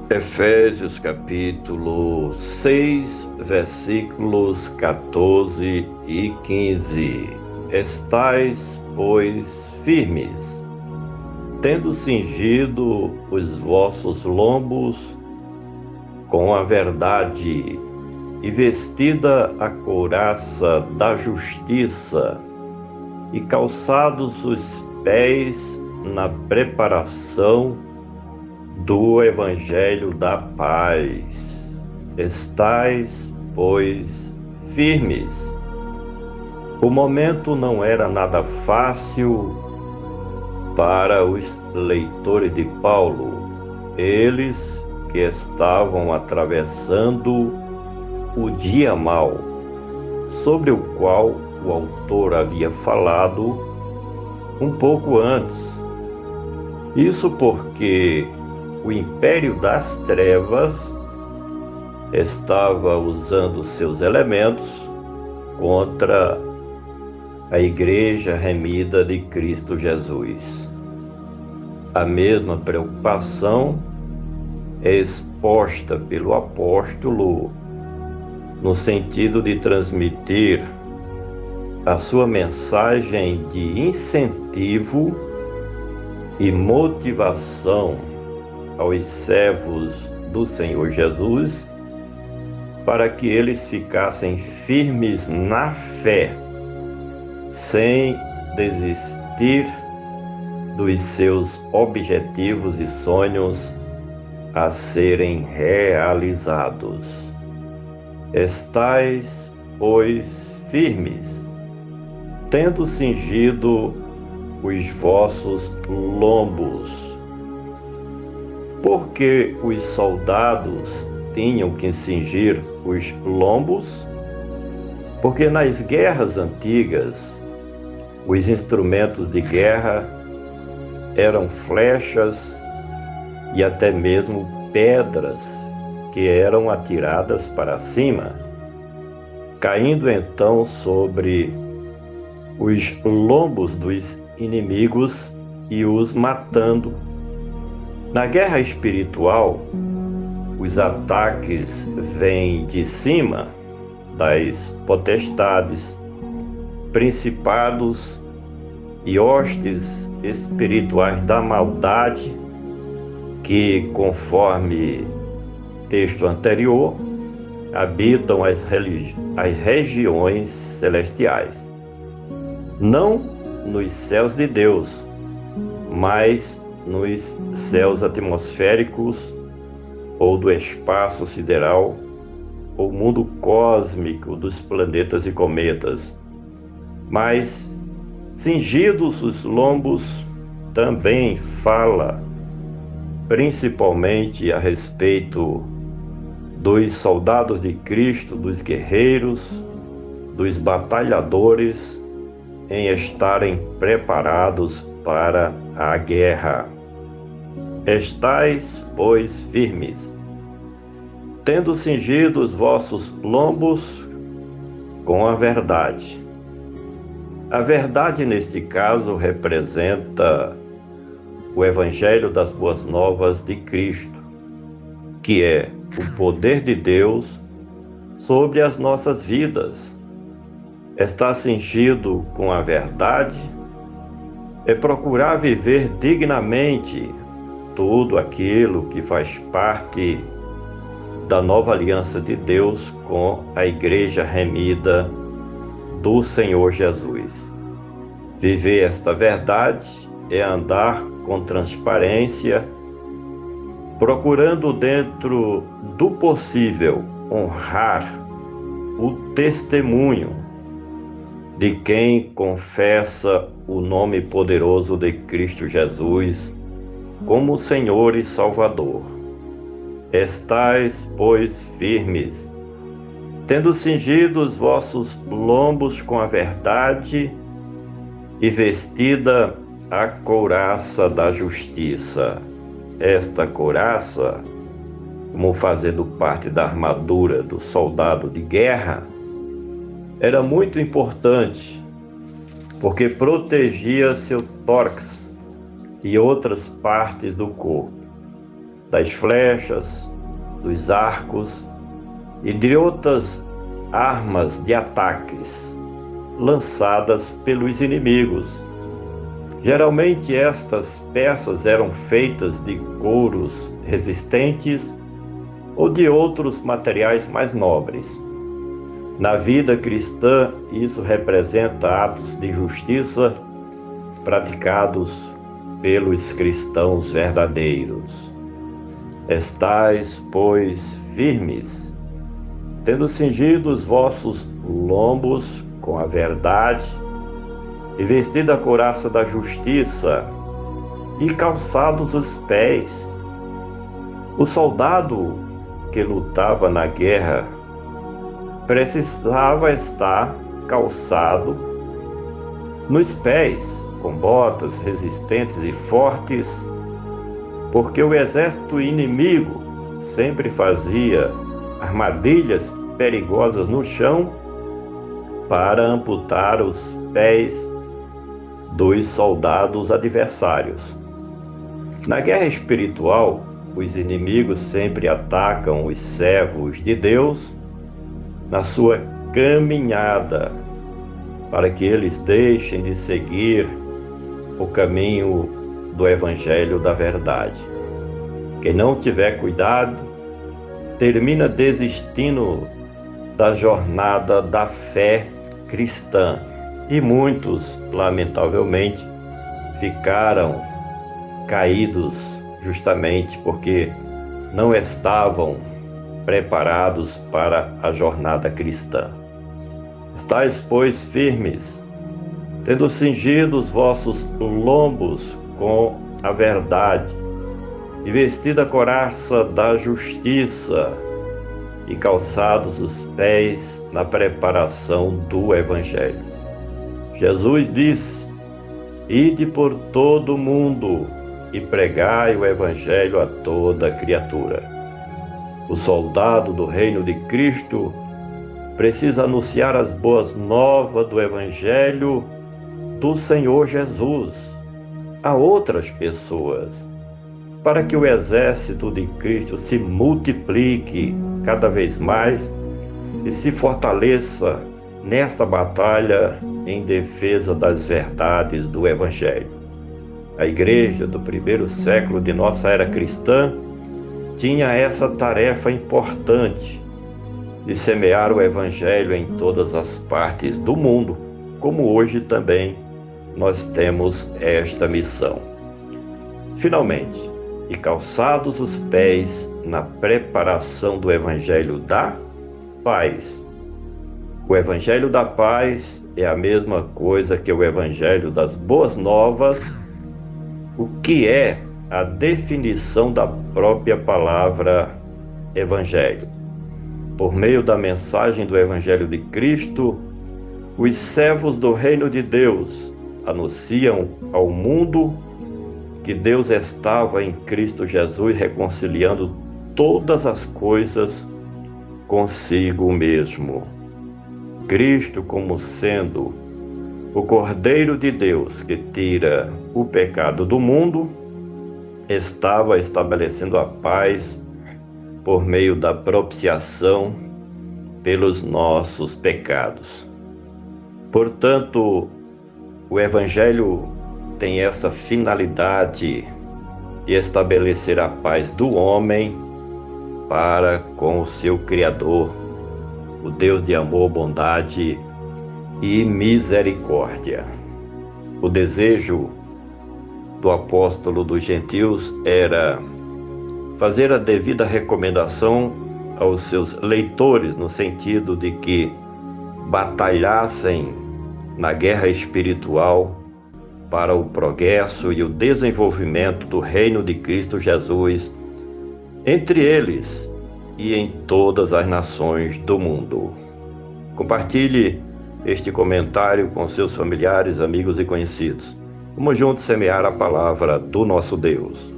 Efésios capítulo 6, versículos 14 e 15. Estais, pois, firmes, tendo cingido os vossos lombos com a verdade, e vestida a couraça da justiça, e calçados os pés na preparação do Evangelho da paz. Estais, pois, firmes. O momento não era nada fácil para os leitores de Paulo, eles que estavam atravessando o dia mau, sobre o qual o autor havia falado um pouco antes. Isso porque o império das trevas estava usando seus elementos contra a igreja remida de Cristo Jesus. A mesma preocupação é exposta pelo apóstolo no sentido de transmitir a sua mensagem de incentivo e motivação aos servos do Senhor Jesus, para que eles ficassem firmes na fé, sem desistir dos seus objetivos e sonhos a serem realizados. Estais, pois, firmes, tendo cingido os vossos lombos. Porque os soldados tinham que cingir os lombos? Porque nas guerras antigas, os instrumentos de guerra eram flechas e até mesmo pedras que eram atiradas para cima, caindo então sobre os lombos dos inimigos e os matando. Na guerra espiritual, os ataques vêm de cima das potestades, principados e hostes espirituais da maldade, que, conforme texto anterior, habitam as regiões celestiais. Não nos céus de Deus, mas nos céus atmosféricos ou do espaço sideral, ou mundo cósmico dos planetas e cometas. Mas, cingidos os lombos, também fala principalmente a respeito dos soldados de Cristo, dos guerreiros, dos batalhadores, em estarem preparados para a guerra. Estais, pois, firmes, tendo cingido os vossos lombos com a verdade. A verdade, neste caso, representa o Evangelho das Boas Novas de Cristo, que é o poder de Deus sobre as nossas vidas. Estar cingido com a verdade é procurar viver dignamente tudo aquilo que faz parte da nova aliança de Deus com a igreja remida do Senhor Jesus. Viver esta verdade é andar com transparência, procurando dentro do possível honrar o testemunho de quem confessa o nome poderoso de Cristo Jesus como Senhor e Salvador. Estais, pois, firmes, tendo cingido os vossos lombos com a verdade e vestida a couraça da justiça. Esta couraça, como fazendo parte da armadura do soldado de guerra, era muito importante, porque protegia seu tórax e outras partes do corpo. das flechas, dos arcos e de outras armas de ataques lançadas pelos inimigos. Geralmente estas peças eram feitas de couros resistentes ou de outros materiais mais nobres. Na vida cristã, isso representa atos de justiça praticados pelos cristãos verdadeiros. Estais, pois, firmes, tendo cingido os vossos lombos com a verdade, e vestida a couraça da justiça, e calçados os pés. O soldado que lutava na guerra precisava estar calçado nos pés, com botas resistentes e fortes, porque o exército inimigo sempre fazia armadilhas perigosas no chão para amputar os pés dos soldados adversários. Na guerra espiritual, os inimigos sempre atacam os servos de Deus na sua caminhada, para que eles deixem de seguir o caminho do Evangelho da verdade. Quem não tiver cuidado, termina desistindo da jornada da fé cristã. E muitos, lamentavelmente, ficaram caídos justamente porque não estavam preparados para a jornada cristã. Estais, pois, firmes, tendo cingido os vossos lombos com a verdade, e vestida a couraça da justiça, e calçados os pés na preparação do Evangelho. Jesus disse: ide por todo o mundo e pregai o Evangelho a toda criatura. O soldado do reino de Cristo precisa anunciar as boas novas do Evangelho do Senhor Jesus a outras pessoas, para que o exército de Cristo se multiplique cada vez mais e se fortaleça nesta batalha em defesa das verdades do Evangelho. A igreja do primeiro século de nossa era cristã tinha essa tarefa importante de semear o Evangelho em todas as partes do mundo, como hoje também nós temos esta missão. Finalmente, e calçados os pés na preparação do Evangelho da paz. O Evangelho da paz é a mesma coisa que o Evangelho das boas novas, o que é a definição da própria palavra Evangelho. Por meio da mensagem do Evangelho de Cristo, os servos do reino de Deus anunciam ao mundo que Deus estava em Cristo Jesus reconciliando todas as coisas consigo mesmo. Cristo, como sendo o Cordeiro de Deus que tira o pecado do mundo, estava estabelecendo a paz por meio da propiciação pelos nossos pecados. Portanto, o Evangelho tem essa finalidade de estabelecer a paz do homem para com o seu Criador, o Deus de amor, bondade e misericórdia. O desejo do apóstolo dos gentios era fazer a devida recomendação aos seus leitores, no sentido de que batalhassem na guerra espiritual para o progresso e o desenvolvimento do reino de Cristo Jesus entre eles e em todas as nações do mundo. Compartilhe este comentário com seus familiares, amigos e conhecidos. Vamos juntos semear a palavra do nosso Deus.